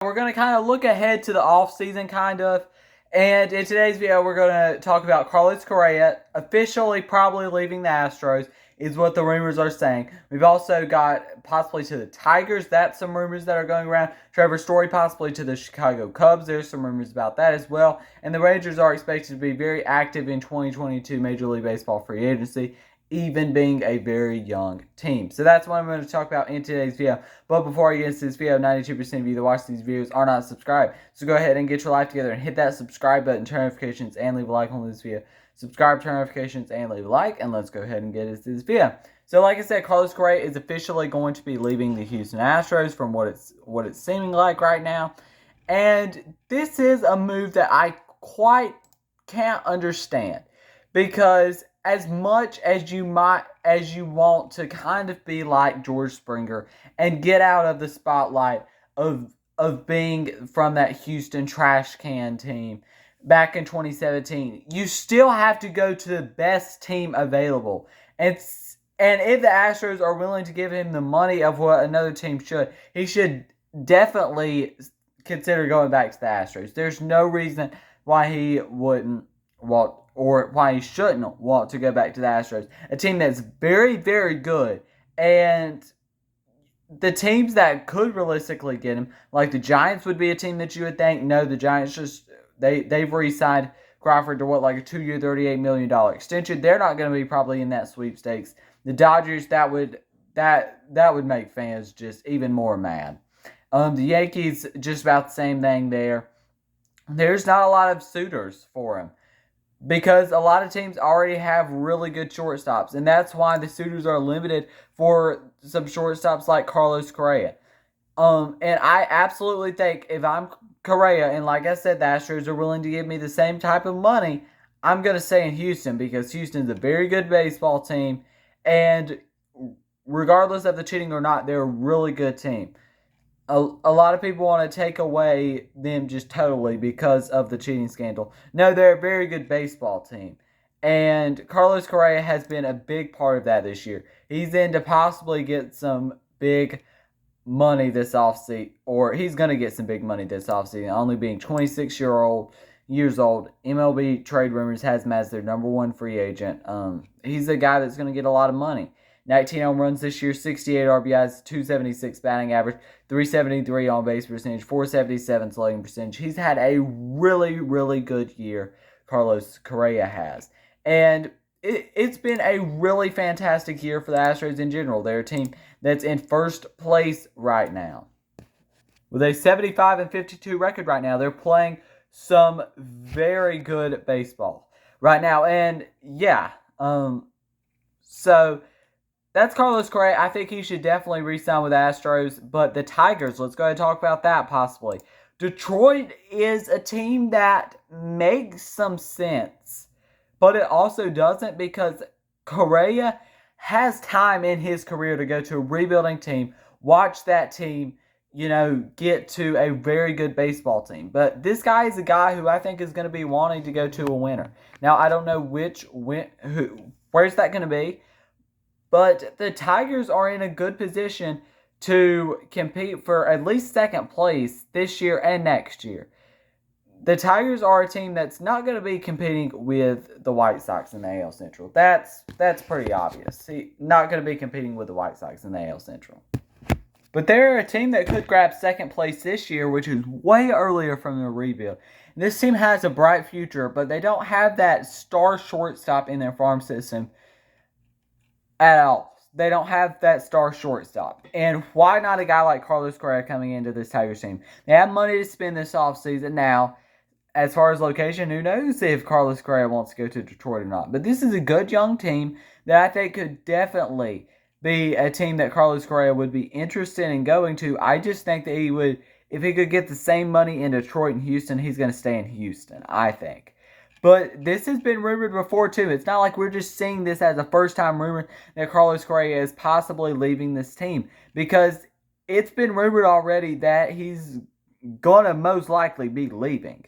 We're going to kind of look ahead to the offseason, kind of. And in today's video, we're going to talk about Carlos Correa officially probably leaving the Astros, is what the rumors are saying. We've also got possibly to the Tigers. That's some rumors that are going around. Trevor Story possibly to the Chicago Cubs. There's some rumors about that as well. And the Rangers are expected to be very active in 2022 Major League Baseball free agency, even being a very young team. So that's what I'm going to talk about in today's video. But before I get into this video, 92% of you that watch these videos are not subscribed. So go ahead and get your life together and hit that subscribe button, turn notifications, and leave a like on this video. Subscribe, turn notifications, and leave a like, and let's go ahead and get into this video. So like I said, Carlos Correa is officially going to be leaving the Houston Astros from what it's seeming like right now. And this is a move that I quite can't understand, because as much as you want to kind of be like George Springer and get out of the spotlight of being from that Houston trash can team back in 2017, you still have to go to the best team available. And if the Astros are willing to give him the money of what another team should, he should definitely consider going back to the Astros. There's no reason why he wouldn't want, or why he shouldn't want to go back to the Astros. A team that's very, very good. And the teams that could realistically get him, like the Giants would be a team that you would think, no, the Giants they've re-signed Crawford to like a 2-year, $38 million extension. They're not going to be probably in that sweepstakes. The Dodgers, that would make fans just even more mad. The Yankees, just about the same thing there. There's not a lot of suitors for him, because a lot of teams already have really good shortstops, and that's why the suitors are limited for some shortstops like Carlos Correa. And I absolutely think if I'm Correa, and like I said, the Astros are willing to give me the same type of money, I'm going to stay in Houston, because Houston's a very good baseball team, and regardless of the cheating or not, they're a really good team. A lot of people want to take away them just totally because of the cheating scandal. No, they're a very good baseball team. And Carlos Correa has been a big part of that this year. He's in to possibly get some big money this offseason, or he's going to get some big money this offseason, only being 26 years old. MLB trade rumors has him as their #1 free agent. He's a guy that's going to get a lot of money. 19 home runs this year, 68 RBIs, 276 batting average, 373 on base percentage, 477 slugging percentage. He's had a really, really good year, Carlos Correa has. And it's been a really fantastic year for the Astros in general. They're a team that's in first place right now, with a 75-52 record right now. They're playing some very good baseball right now. And yeah, so that's Carlos Correa. I think he should definitely re-sign with Astros. But the Tigers, let's go ahead and talk about that possibly. Detroit is a team that makes some sense, but it also doesn't, because Correa has time in his career to go to a rebuilding team, watch that team, get to a very good baseball team. But this guy is a guy who I think is going to be wanting to go to a winner. Now, I don't know where's that going to be, but the Tigers are in a good position to compete for at least second place this year and next year. The Tigers are a team that's not going to be competing with the White Sox in the AL Central. That's pretty obvious. Not going to be competing with the White Sox in the AL Central. But they're a team that could grab second place this year, which is way earlier from the rebuild. This team has a bright future, but they don't have that star shortstop in their farm system at all. They don't have that star shortstop. And why not a guy like Carlos Correa coming into this Tigers team? They have money to spend this offseason. Now, as far as location, who knows if Carlos Correa wants to go to Detroit or not. But this is a good young team that I think could definitely be a team that Carlos Correa would be interested in going to. I just think that he would, if he could get the same money in Detroit and Houston, he's going to stay in Houston, I think. But this has been rumored before, too. It's not like we're just seeing this as a first-time rumor that Carlos Correa is possibly leaving this team, because it's been rumored already that he's going to most likely be leaving.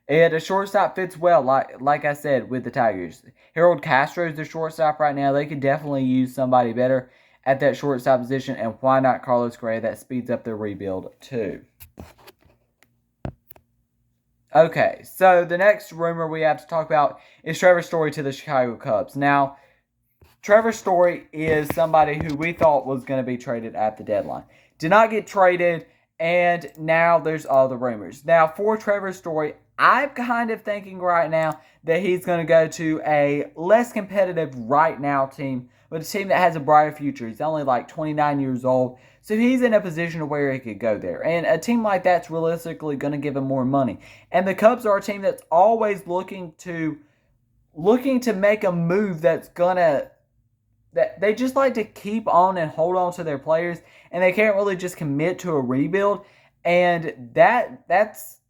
And a shortstop fits well, like I said, with the Tigers. Harold Castro is the shortstop right now. They could definitely use somebody better at that shortstop position, and why not Carlos Correa? That speeds up their rebuild, too. Okay, so the next rumor we have to talk about is Trevor Story to the Chicago Cubs. Now, Trevor Story is somebody who we thought was going to be traded at the deadline. Did not get traded, and now there's all the rumors. Now, for Trevor Story, I'm kind of thinking right now that he's going to go to a less competitive right now team, but a team that has a brighter future. He's only like 29 years old, so he's in a position to where he could go there. And a team like that's realistically going to give him more money. And the Cubs are a team that's always looking to make a move that's gonna that they just like to keep on and hold on to their players, and they can't really just commit to a rebuild. And that's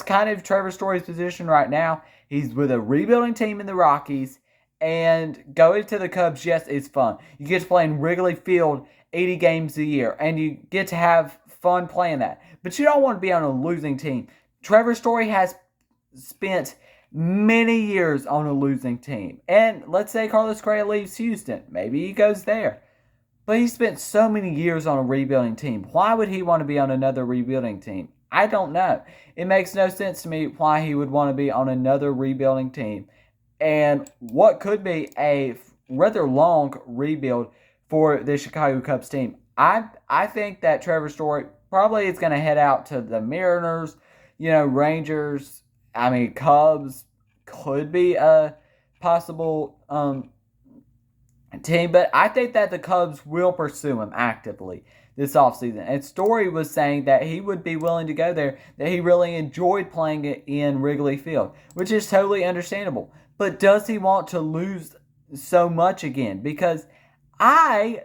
kind of Trevor Story's position right now. He's with a rebuilding team in the Rockies, and going to the Cubs, yes, it's fun. You get to play in Wrigley Field 80 games a year, and you get to have fun playing that. But you don't want to be on a losing team. Trevor Story has spent many years on a losing team. And let's say Carlos Correa leaves Houston. Maybe he goes there. But he spent so many years on a rebuilding team. Why would he want to be on another rebuilding team? I don't know. It makes no sense to me why he would want to be on another rebuilding team. And what could be a rather long rebuild for the Chicago Cubs team. I think that Trevor Story probably is going to head out to the Mariners, Rangers. Cubs could be a possible team, but I think that the Cubs will pursue him actively this offseason. And Story was saying that he would be willing to go there, that he really enjoyed playing it in Wrigley Field, which is totally understandable. But does he want to lose so much again? Because I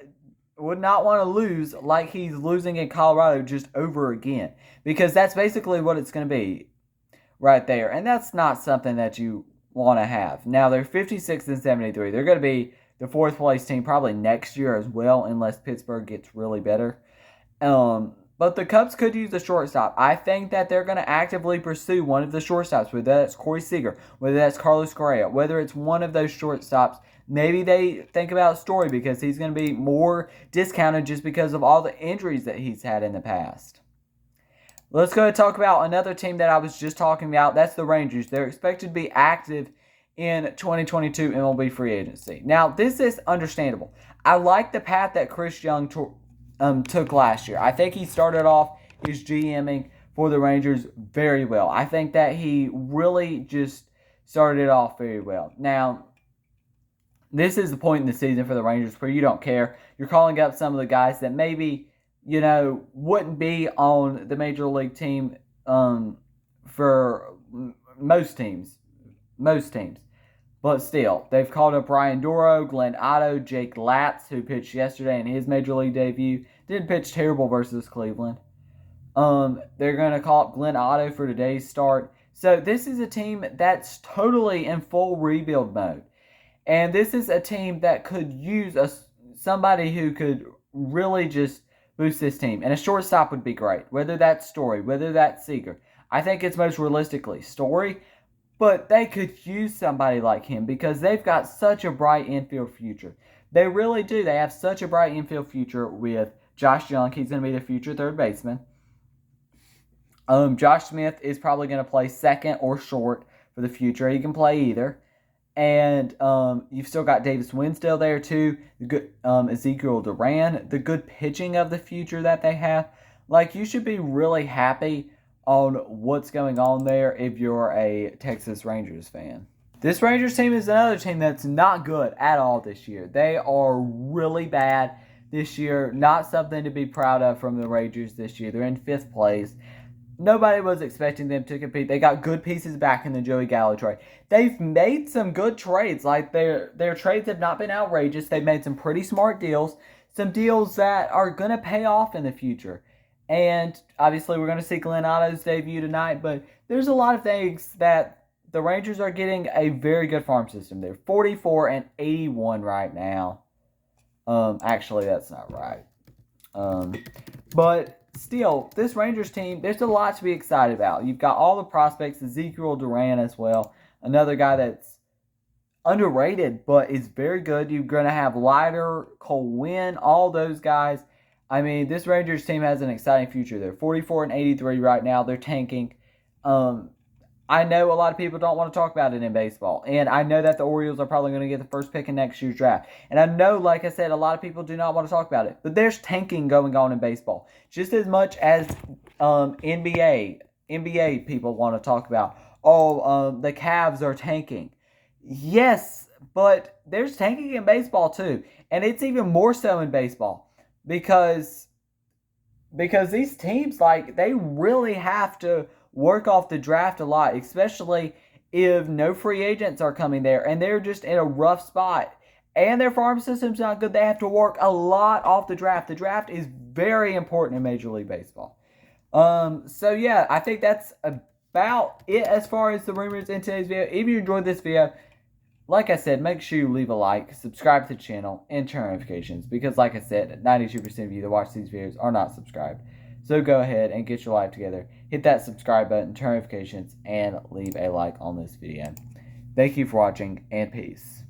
would not want to lose like he's losing in Colorado just over again, because that's basically what it's going to be right there. And that's not something that you want to have. Now, they're 56 and 73. They're going to be the fourth place team probably next year as well, unless Pittsburgh gets really better. But the Cubs could use a shortstop. I think that they're going to actively pursue one of the shortstops, whether that's Corey Seager, whether that's Carlos Correa, whether it's one of those shortstops. Maybe they think about Story because he's going to be more discounted just because of all the injuries that he's had in the past. Let's go and talk about another team that I was just talking about. That's the Rangers. They're expected to be active in 2022 MLB free agency. Now, this is understandable. I like the path that Chris Young took last year. I think he started off his GMing for the Rangers very well. I think that he really just started it off very well. Now, this is the point in the season for the Rangers where you don't care. You're calling up some of the guys that maybe wouldn't be on the major league team for most teams. But still, they've called up Ryan Doro, Glenn Otto, Jake Latz, who pitched yesterday in his major league debut. Didn't pitch terrible versus Cleveland. They're going to call up Glenn Otto for today's start. So this is a team that's totally in full rebuild mode. And this is a team that could use somebody who could really just boost this team. And a shortstop would be great. Whether that's Story, whether that's Seager. I think it's most realistically Story. But they could use somebody like him because they've got such a bright infield future. They really do. They have such a bright infield future with Josh Jung. He's going to be the future third baseman. Josh Smith is probably going to play second or short for the future. He can play either. And you've still got Davis Winsdale there too. The good Ezekiel Duran. The good pitching of the future that they have. Like, you should be really happy on what's going on there if you're a Texas Rangers fan. This Rangers team is another team that's not good at all this year. They are really bad this year. Not something to be proud of from the Rangers this year. They're in 5th place. Nobody was expecting them to compete. They got good pieces back in the Joey Gallo trade. They've made some good trades. Like, their trades have not been outrageous. They've made some pretty smart deals. Some deals that are going to pay off in the future. And obviously we're going to see Glenn Otto's debut tonight. But there's a lot of things that the Rangers are getting a very good farm system. They're 44 and 81 right now. Actually, that's not right. But still, this Rangers team, there's a lot to be excited about. You've got all the prospects, Ezekiel Duran as well. Another guy that's underrated, but is very good. You're going to have Leiter, Cole Winn, all those guys. I mean, this Rangers team has an exciting future. They're 44 and 83 right now. They're tanking. I know a lot of people don't want to talk about it in baseball. And I know that the Orioles are probably going to get the first pick in next year's draft. And I know, like I said, a lot of people do not want to talk about it. But there's tanking going on in baseball. Just as much as NBA people want to talk about, the Cavs are tanking. Yes, but there's tanking in baseball too. And it's even more so in baseball. Because these teams, like, they really have to work off the draft a lot, especially if no free agents are coming there and they're just in a rough spot and their farm system's not good. They have to work a lot off the draft. The draft is very important in Major League Baseball. So yeah, I think that's about it as far as the rumors in today's video. If you enjoyed this video, like I said, make sure you leave a like, subscribe to the channel, and turn notifications. Because like I said, 92% of you that watch these videos are not subscribed. So go ahead and get your life together. Hit that subscribe button, turn notifications, and leave a like on this video. Thank you for watching, and peace.